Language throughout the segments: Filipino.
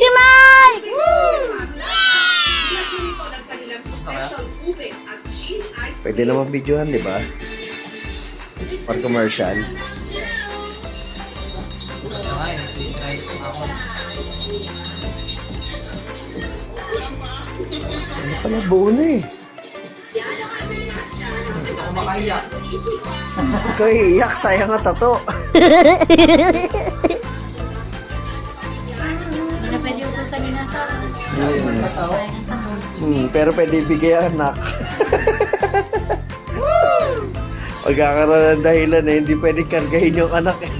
Mighty Mike! Pwede naman videohan, di ba? For commercial. Ano pala, buo na eh. Makaiyak. Ikaw iiyak, sayang nga tato. Ano pwede utusan niyo na sa... Pero pwede ibigay ang anak. Magkakaroon ng dahilan eh, hindi pwede kargahin yung anak eh.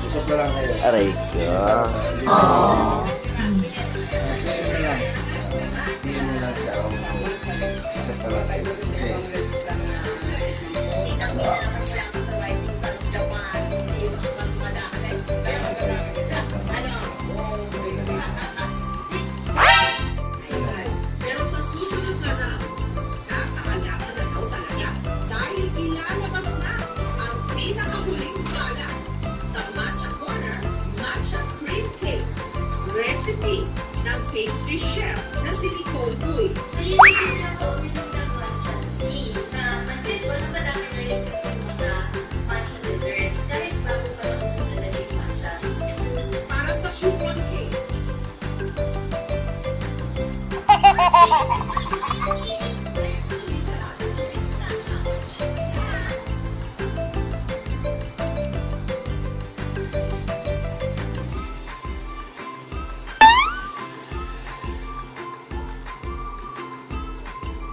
Usap na lang kayo. Aray ko. Usap na lang kayo. Pero sa susunod na round, kakaalaman na daw talaga dahil ilalabas na ang pinakahuling bala sa Matcha Corner Matcha Cream Cake recipe ng pastry chef na si Nicole Puy. Nalilinis niya po uminom ng matcha tea na pansin ko na madami na rin kasi mga matcha desserts kahit bago pa lang gusto nila yung matcha. Para sa chiffon cake,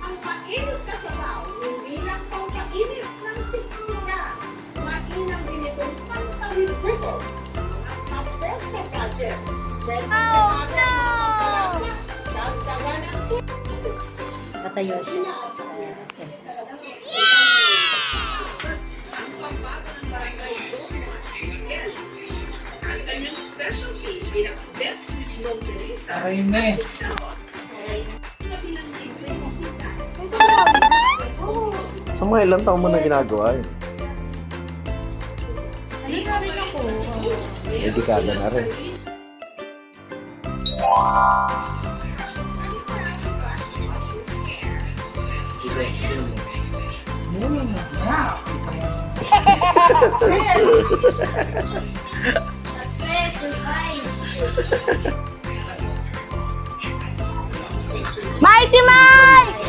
ang mainit na sabaw, hindi lang pangkainit ng sikmura. Mainang din itong pantawid-wito sa mga tapos sa budget. Dahil dagdagan ng Patayo siya. ang kanyang specialty bilang best longganisa. Aray me. Sa mga ilang taon mo na ginagawa yun? May dekada na rin. That's it, survive! Mighty Mike!